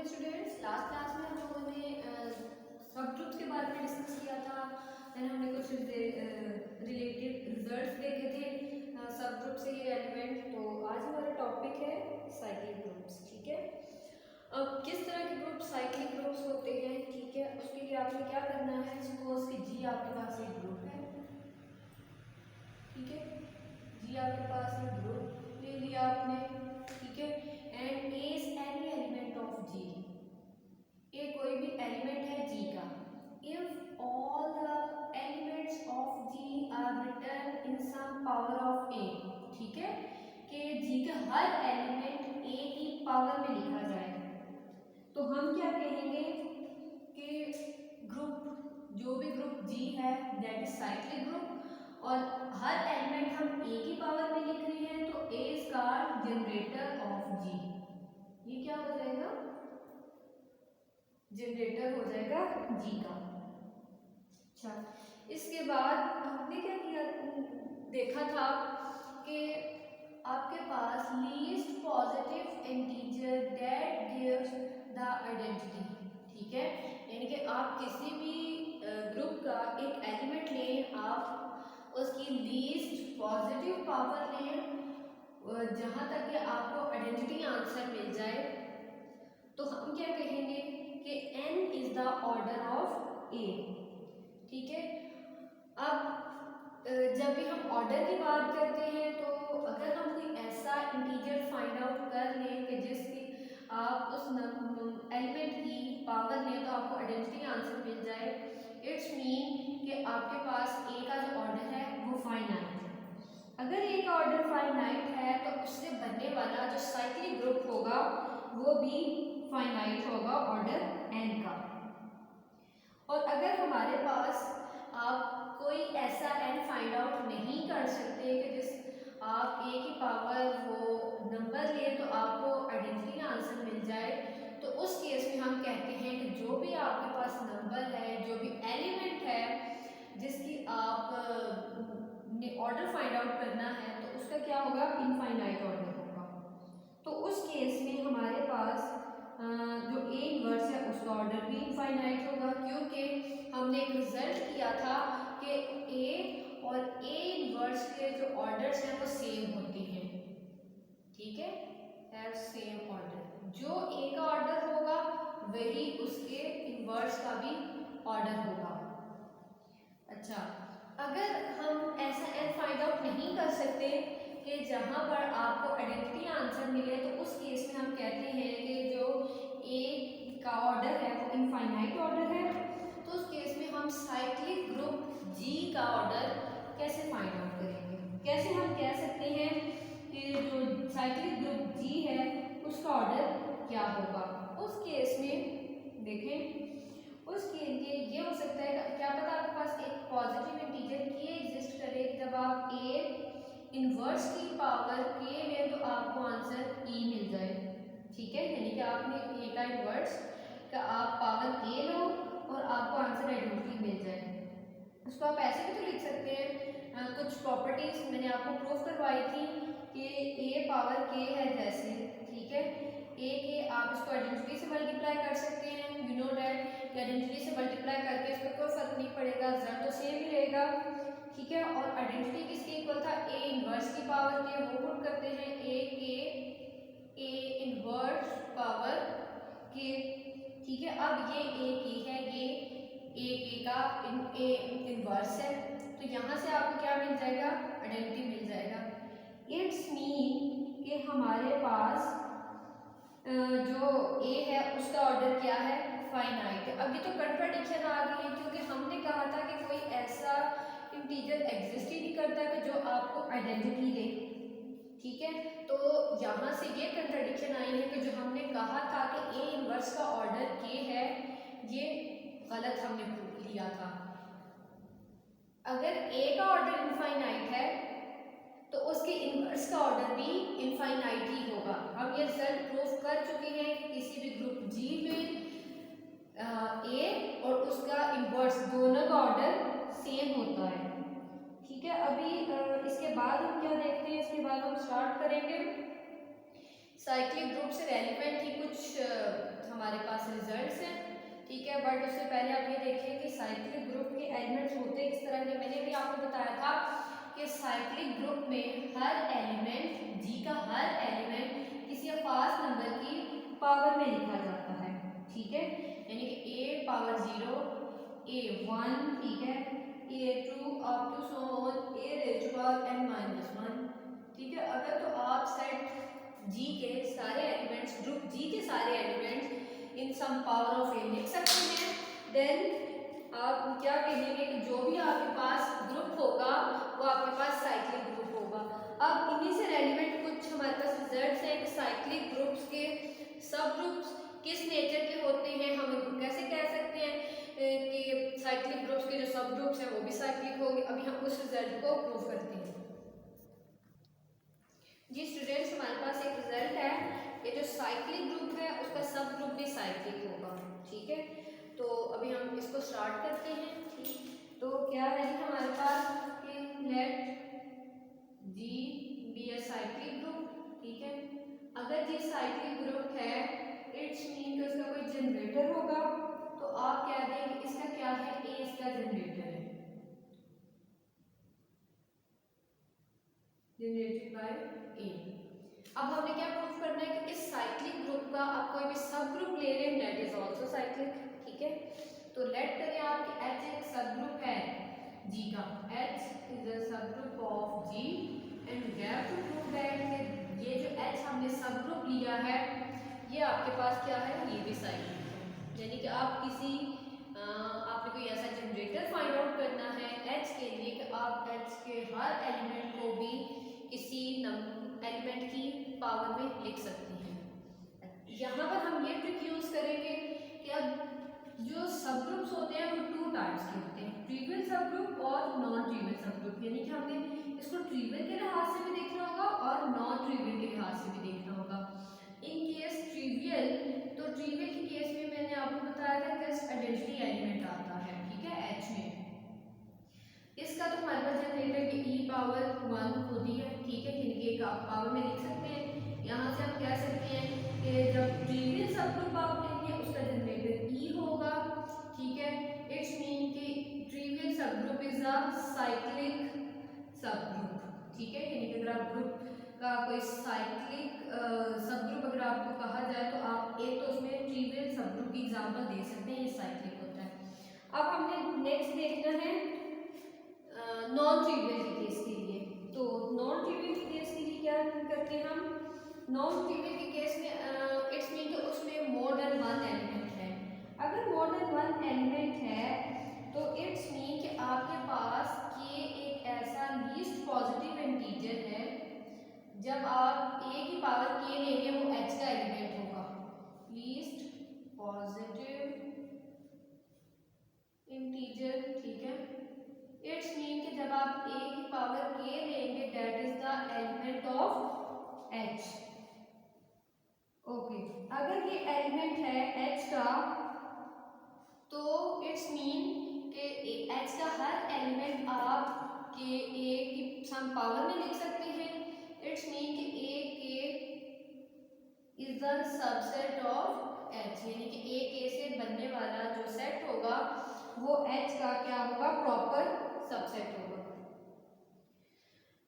Students, last class में हम लोगों ने सब ग्रुप्स के बारे में डिस्कस किया था। देन हमने कुछ रिलेटेड रिजल्ट्स देखे थे सब ग्रुप से ये एलिमेंट। तो आज हमारा टॉपिक है साइक्लिक ग्रुप्स। ठीक है, अब किस तरह के ग्रुप साइक्लिक ग्रुप्स होते हैं, ठीक है, उसके लिए आपने क्या करना है। सपोज कि जी आपके पास एक ग्रुप है, ठीक है, जी आपके पास एक ग्रुप ले लिया आपने, ठीक है, and a is any element of G. A कोई भी एलिमेंट है जी का। If all the elements of G are written in some power of a, ठीक है, कि जी का हर एलिमेंट ए की पावर में लिखा जाए, तो हम क्या कहेंगे कि ग्रुप, जो भी ग्रुप जी है दैट इज साइक्लिक ग्रुप, और हर एलिमेंट हम ए की पावर में लिख रहे हैं, तो ए इज कॉल्ड जनरेटर ऑफ जी। ये क्या हो जाएगा, जनरेटर हो जाएगा जी का। अच्छा, इसके बाद हमने क्या किया, देखा था कि आपके पास least positive integer that gives the identity, ठीक है, यानी कि आप किसी भी ग्रुप का एक एलिमेंट लें, आप उसकी लीस्ट पॉजिटिव पावर लें, जहाँ तक कि आपको आइडेंटिटी आंसर मिल जाए, तो हम क्या कहेंगे कि n is the order of a, ठीक है। अब जब भी हम ऑर्डर की बात करते हैं, तो अगर हम कोई ऐसा इंटीजर फाइंड आउट कर लें कि जिसकी आप उस एलिमेंट की पावर लें तो आपको आइडेंटिटी आंसर मिल जाए, इट्स मीन कि आपके पास a का जो ऑर्डर है वो फाइनाइट है। अगर a का ऑर्डर फाइनाइट है तो उससे बनने वाला जो साइक्लिक ग्रुप होगा वो भी फाइनाइट होगा ऑर्डर n का। और अगर हमारे पास आप कोई ऐसा n फाइंड आउट नहीं कर सकते कि जिस आप a की पावर वो नंबर लें तो आपको आइडेंटिटी आंसर मिल जाए, तो उस केस में हम कहते हैं कि जो भी आपके पास नंबर है, जो भी एलिमेंट है जिसकी आप ने ऑर्डर फाइंड आउट करना है, तो उसका क्या होगा, इनफाइनाइट ऑर्डर होगा। तो उस केस में हमारे पास जो ए इनवर्स है उसका ऑर्डर भी इनफाइनाइट होगा, क्योंकि हमने एक रिजल्ट किया था कि ए और ए इनवर्स के जो ऑर्डर्स हैं वो सेम होते हैं, ठीक है, हैव सेम ऑर्डर। जो ए का ऑर्डर होगा वही उसके इनवर्स का भी ऑर्डर होगा। अच्छा, अगर हम ऐसा एन फाइंड आउट नहीं कर सकते कि जहाँ पर आपको आइडेंटिटी आंसर मिले, तो उस केस में हम कहते हैं कि जो ए का ऑर्डर है वो इनफाइनाइट ऑर्डर है, तो उस केस में हम साइक्लिक ग्रुप जी का ऑर्डर कैसे फाइंड आउट करेंगे, कैसे हम कह सकते हैं कि जो साइक्लिक ग्रुप जी है उसका ऑर्डर क्या होगा। उस केस में देखें, उसके लिए ये हो सकता है, क्या पता आपके पास एक पॉजिटिव इंटीजर के एग्जिस्ट करे, जब आप ए इनवर्स की पावर के लें तो आपको आंसर ई मिल जाए, ठीक है, यानी कि आपने ए का इनवर्स का आप पावर के लो और आपको आंसर आइडेंटिटी मिल जाए। उसको आप ऐसे भी तो लिख सकते हैं, कुछ प्रॉपर्टीज मैंने आपको प्रूफ करवाई थी कि ए पावर के है जैसे, ठीक है, ए के आप इसको आइडेंटिटी से मल्टीप्लाई कर सकते हैं, यू नो डैट कि आइडेंटिटी से मल्टीप्लाई करके इस पर कोई फर्क नहीं पड़ेगा, रिजल्ट तो सेम ही रहेगा, ठीक है। और आइडेंटिटी किसके इक्वल था, ए इनवर्स की पावर के, वो पुट करते हैं ए के ए इनवर्स पावर के, ठीक है। अब ये ए की है, ये ए के का ए इनवर्स है, तो यहाँ से आपको क्या मिल जाएगा, आइडेंटिटी मिल जाएगा। इट्स मीन कि हमारे पास जो ए है उसका ऑर्डर क्या है, फाइनाइट है। अब ये तो कंट्राडिक्शन आ गई है, क्योंकि हमने कहा था कि कोई ऐसा इंटीजर एग्जिस्ट ही नहीं करता कि जो आपको आइडेंटिटी दे, ठीक है। तो यहाँ से ये कंट्राडिक्शन आई है कि जो हमने कहा था कि ए इनवर्स का ऑर्डर के है, ये गलत हमने लिया था। अगर ए का ऑर्डर इनफाइनाइट है तो उसके इनवर्स का ऑर्डर भी इनफाइनाइट ही होगा। हम ये रिजल्ट प्रूफ कर चुके हैं कि किसी भी ग्रुप जी में ए और उसका इनवर्स दोनों का ऑर्डर सेम होता है, ठीक है। अभी इसके बाद हम क्या देखते हैं, इसके बाद हम स्टार्ट करेंगे साइक्लिक ग्रुप से रेलिवेंट ही कुछ हमारे रिजल्ट्स हैं, ठीक है। बट उससे पहले आप ये देखिए कि साइक्लिक ग्रुप के एलिमेंट्स होते किस तरह के। मैंने भी आपको बताया था कि साइक्लिक ग्रुप में हर एलिमेंट, जी का हर एलिमेंट किसी खास नंबर की पावर में लिखा जाता है, ठीक है। यानी कि a पावर 0, a1, ठीक है, a2 up to so on a raise to power n-1, ठीक है। अगर तो आप सेट जी के सारे एलिमेंट्स, ग्रुप जी के सारे elements in some power of a लिख सकते हैं, देन आप क्या कहेंगे कि जो भी आपके पास ग्रुप होगा वो आपके पास साइक्लिक ग्रुप होगा। अब इन्हीं से रेलिवेंट कुछ हमारे पास रिजल्ट्स हैं कि साइक्लिक ग्रुप्स के सब ग्रुप्स किस नेचर के होते हैं, हम इनको कैसे कह सकते हैं कि साइक्लिक ग्रुप्स के जो सब ग्रुप्स हैं वो भी साइक्लिक होंगे। अभी हम उस रिजल्ट को प्रूव करते हैं। जी स्टूडेंट्स, हमारे पास एक रिजल्ट है कि जो साइक्लिक ग्रुप है उसका सब ग्रुप भी साइक्लिक होगा, ठीक है। तो अभी हम इसको स्टार्ट करते हैं, ठीक। तो क्या है कि हमारे पास कि let G be a cyclic group, ठीक है। अगर जी साइक्लिक ग्रुप है इट्स मीन कि उसका कोई जनरेटर होगा, तो आप कह दें कि इसका क्या है, ए इसका जनरेटर है, जनरेटेड बाय ए। अब हमने क्या प्रूव करना है कि इस साइक्लिक ग्रुप का आप कोई भी सब ग्रुप ले लें दैट इज आल्सो साइक्लिक, ठीक है। तो लेट करें आप कि H एक सब ग्रुप है G का, H is a subgroup of G and we have to prove that ये जो H हमने सब ग्रुप लिया है ये आपके पास क्या है, ये भी साइक्लिक है। यानी कि आप किसी आपने कोई ऐसा जनरेटर फाइंड आउट करना है H के लिए कि आप H के हर एलिमेंट को भी किसी एलिमेंट की पावर में लिख सकते हैं। यहाँ पर हम ये ट्रिक यूज करेंगे कि अब जो सब ग्रुप्स होते हैं वो टू टाइप्स के होते हैं, ट्रिवियल सब ग्रुप और नॉन ट्रिवियल सब ग्रुप। यानी कि हमने इसको ट्रिवियल के लिहाज से भी देखना होगा और नॉन ट्रिवियल के लिहाज से भी देखना होगा। इन केस ट्रिवियल, तो ट्रिवियल के केस में मैंने आपको बताया था जस्ट आइडेंटिटी एलिमेंट आता है, ठीक है, H में। इसका तो हमारे पास जनरेटर की e पावर 1 होती है, ठीक है, जिनके एक आप पावर में लिख सकते हैं। यहाँ से हम कह सकते हैं कि जब ट्रिवियल सब ग्रुप आप लेंगे उसका जनरेटर e होगा, ठीक है। इट्स मीन कि ट्रिवियल सब ग्रुप इज अ साइक्लिक सब ग्रुप, ठीक है। यानी कि अगर आप ग्रुप का कोई साइक्लिक सब ग्रुप अगर आपको कहा जाए तो आप एक तो उसमें ट्रिवियल सब ग्रुप की एग्जांपल दे सकते हैं, ये साइक्लिक होता है। अब हमने नेक्स्ट देखना है नॉन ट्रिवियल के केस के लिए। तो नॉन ट्रिवियल के केस के लिए क्या करते हैं हम, नॉन ट्रिवियल के केस में इट्स मीन कि उसमें मोर देन वन एलिमेंट है। अगर मोर देन वन एलिमेंट है तो इट्स मीन कि आपके पास के एक ऐसा लीस्ट पॉजिटिव इंटीजर है, जब आप a की पावर k लेंगे वो h का एलिमेंट होगा, लीस्ट पॉजिटिव इंटीजर, ठीक है। इट्स मीन कि जब आप a की पावर k लेंगे that is the element of h, okay. अगर ये एलिमेंट है h का तो इट्स मीन कि h का हर एलिमेंट आप के a की सम पावर में लिख सकते हैं। इट्स मीन कि a के is the subset of h, यानी कि a k से बनने वाला जो सेट होगा वो h का क्या होगा, प्रॉपर सबसेट होगा।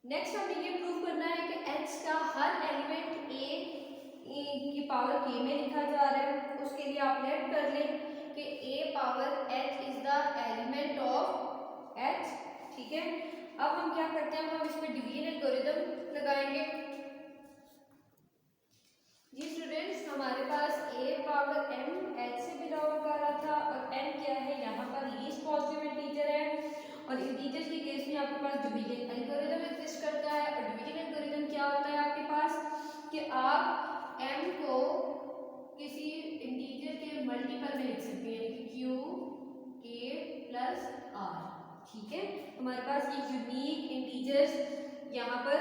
नेक्स्ट हमें ये प्रूव करना है कि h का हर एलिमेंट a की पावर k में लिखा जा रहा है। उसके लिए आप लेट कर लें कि a power h is the element of h, ठीक है। अब हम क्या करते हैं, हम इसमें डिवीजन एल्गोरिथम लगाएंगे। जी स्टूडेंट्स, हमारे पास a पावर m h से बिलोंग कर रहा था और n क्या है, यहाँ पर लीस्ट पॉजिटिव इंटीजर है और इंटीजर के केस में आपके पास डिवीजन एल्गोरिथम एग्जिस्ट करता है। और डिवीजन एल्गोरिथम क्या होता है आपके पास कि आप m को किसी इंटीजर के मल्टीपल में लिख सकते हैं, यानी कि q k प्लस r, ठीक है। हमारे पास ये यूनिक इंटीजर्स यहाँ पर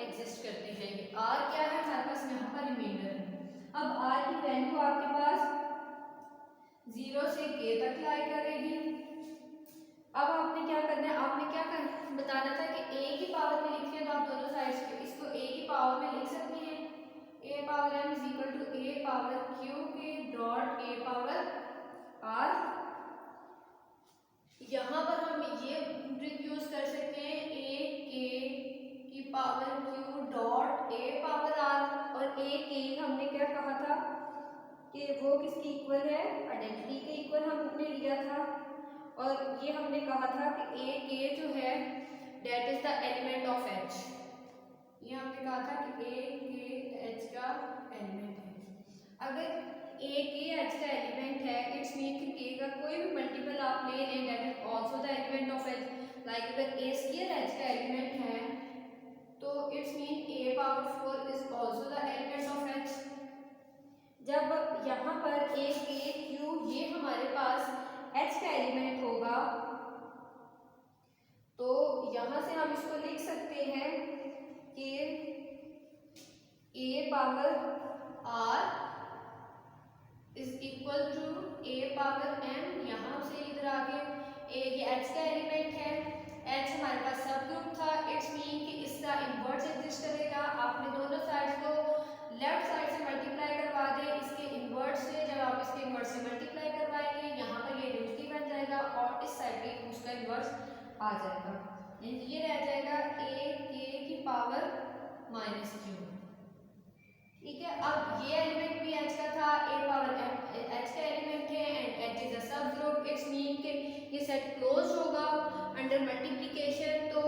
एग्जिस्ट करते हैं। r क्या है, हमारे पास यहाँ पर रिमाइंडर है। अब r की वैल्यू आपके पास 0 से k तक लाई करेगी। अब आपने क्या करना है, आपने क्या बताना था कि a की पावर में लिखिए, तो आप दोनों साइड्स पे इसको a की पावर में लिख सकते हैं। a power m is equal to a power q k dot a power r. यहाँ पर हम ये ट्रिक यूज कर सकते हैं ए के की power q dot a power r. और ए के हमने क्या कहा था कि वो किसके इक्वल है, आइडेंटिटी के इक्वल हमने लिया था। और ये हमने कहा था कि ए के जो है that is the element of H. ये हमने कहा था कि ए के एच का एलिमेंट है। अगर ए के एच का एलिमेंट है इट्स मीन कि के का कोई भी मल्टीपल आप ले लें that is also the element of H. Like अगर ए स्क्वायर एच का एलिमेंट है तो it's mean A power 4 is also the element of H. जब यहाँ पर ए के क्यू ये हमारे पास एच का एलिमेंट होगा तो यहाँ से हम इसको लिख सकते हैं कि a power r is equal to a power m. यहाँ से इधर आगे ए ये एच का एलिमेंट है, एच हमारे पास सब ग्रुप था, इट्स मीन कि इसका इन्वर्स एग्जिस्ट करेगा। आपने दोनों साइड को लेफ्ट साइड से मल्टीप्लाई करवा दें इसके इन्वर्स से। जब आप इसके इन्वर्स से मल्टीप्लाई करवाएंगे यहाँ पर ये यूनिटी बन जाएगा और इस साइड पे उसका इन्वर्स आ जाएगा। ये रह जाएगा ए के की पावर माइनस क्यू। ठीक है, अब ये एलिमेंट भी एच का था, ए पावर एच का एलिमेंट है एंड एच इज अ सब ग्रुप। इट्स मीन कि ये सेट क्लोज होगा अंडर मल्टीप्लिकेशन। तो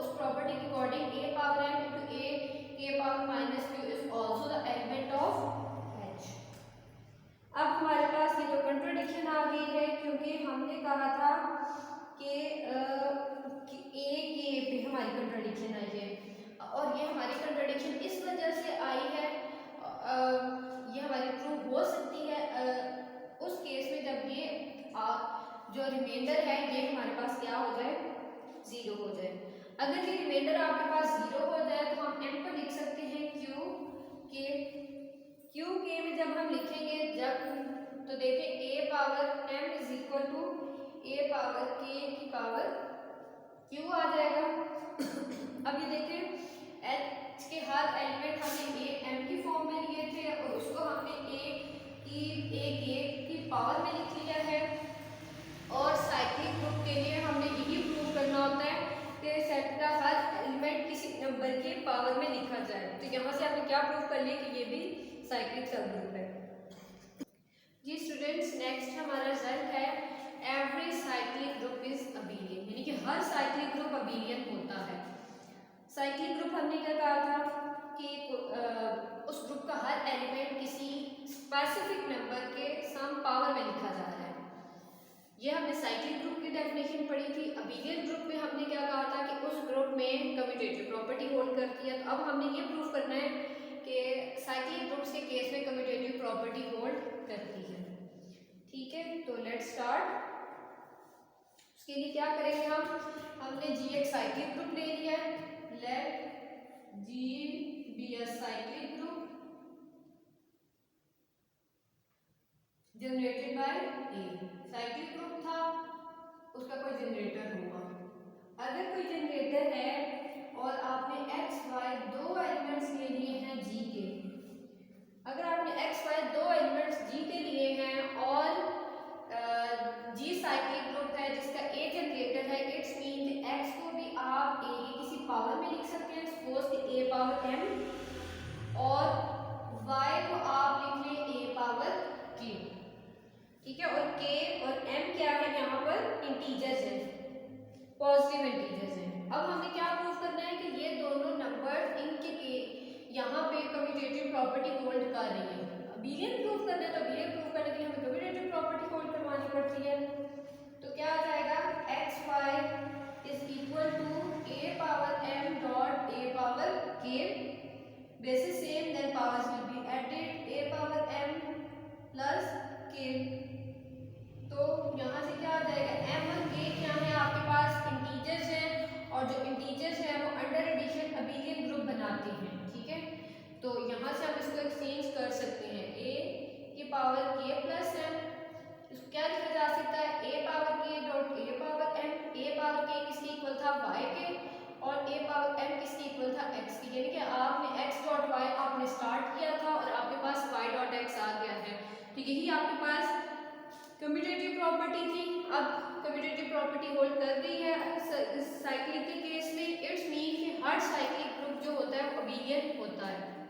उस प्रॉपर्टी के according A power am into ए के power minus Q is also the element of H. अब हमारे पास ये तो कंट्राडिक्शन आ गई है क्योंकि हमने कहा था कि ए के पे हमारी कंट्राडिक्शन आई है और ये हमारी कंट्राडिक्शन इस वजह से आई है, ये हमारी प्रूव हो सकती है उस केस में जब ये जो रिमाइंडर है ये हमारे पास क्या हो जाए, जीरो हो जाए। अगर ये रिमाइंडर आपके पास जीरो हो जाए तो हम एम को लिख सकते हैं क्यू के। क्यू के में जब हम लिखेंगे जब तो देखें a power m is equal to a power k की पावर क्यू आ जाएगा। अब ये देखें एच के हर एलिमेंट हमने ए एम की फॉर्म में लिए थे और उसको हमने ए की पावर में लिख लिया है। और साइक्लिक ग्रुप के लिए हमने यही प्रूव करना होता है कि सेट का हर एलिमेंट किसी नंबर की पावर में लिखा जाए। तो यहाँ से हमने क्या प्रूव कर लिया कि ये भी साइक्लिक सब ग्रुप है। जी स्टूडेंट्स, नेक्स्ट हमारा रिजल्ट है every cyclic group is abelian, यानी कि हर साइक्लिक ग्रुप अबेलियन होता है। साइक्लिक ग्रुप हमने क्या कहा था कि उस ग्रुप का हर एलिमेंट किसी स्पेसिफिक नंबर के सम पावर में लिखा जा रहा है। ये हमने साइक्लिक ग्रुप की डेफिनेशन पढ़ी थी। अबेलियन ग्रुप में हमने क्या कहा था कि उस ग्रुप में कम्यूटेटिव प्रॉपर्टी होल्ड करती है। तो अब हमने ये प्रूव करना है कि साइक्लिक ग्रुप्स के केस में कम्यूटेटिव प्रॉपर्टी होल्ड करती है। ठीक है, तो लेट्स स्टार्ट। उसके लिए क्या करेंगे हमने जी एक साइक्लिक ग्रुप ले लिया है। Let G be a cyclic group generated by a. Cyclic group था, उसका कोई जनरेटर होगा। अगर कोई जनरेटर है और आपने एक्स वाई दो एलिमेंट्स ले लिए हैं जी के, अगर आपने एक्स वाई दो एलिमेंट्स जी के लिए हैं और जी साइक्लिक ग्रुप है जिसका ए जनरेटर है, इट्स मीन एक्स को भी आप ए की किसी पावर में लिख सकते हैं, सपोज कि ए पावर एम, और वाई को आप लिख लें ए पावर के। ठीक है, और के और एम क्या है, यहाँ पर इंटीजर्स है, पॉजिटिव इंटीजर्स हैं। अब हमें क्या प्रूव करना है कि ये दोनों नंबर इनके यहाँ पे कम्यूटेटिव प्रॉपर्टी होल्ड कर रही है। अबेलियन प्रूव करना है तो अबेलियन प्रूव करने के लिए हमें कम्यूटेटिव प्रॉपर्टी होल्ड करवानी पड़ती है। तो क्या आ जाएगा, x y is equal to a power m dot a power k, basis same then powers will be added, a power m plus k. तो यहाँ से क्या आ जाएगा, एम और के क्या है आपके पास इंटीजर्स हैं और जो इंटीजर्स हैं वो अंडर एडिशन अबेलियन ग्रुप बनाते हैं। ठीक है, तो यहाँ से हम इसको एक्सचेंज कर सकते हैं, ए की पावर के प्लस एम, इसको क्या लिखा जा सकता है, a power k dot a power m. A power k किसके इक्वल था, वाई के, और ए पावर एम किसके इक्वल था, एक्स के। यानी कि आपने एक्स डॉट वाई आपने स्टार्ट किया था और आपके पास वाई डॉट एक्स आ गया है। तो यही आपके पास कम्यूटेटिव प्रॉपर्टी थी, अब कम्यूटेटिव प्रॉपर्टी होल्ड कर रही है साइक्लिक के केस में। इट्स मीन कि हर साइक्लिक ग्रुप जो होता है वो अबेलियन होता है।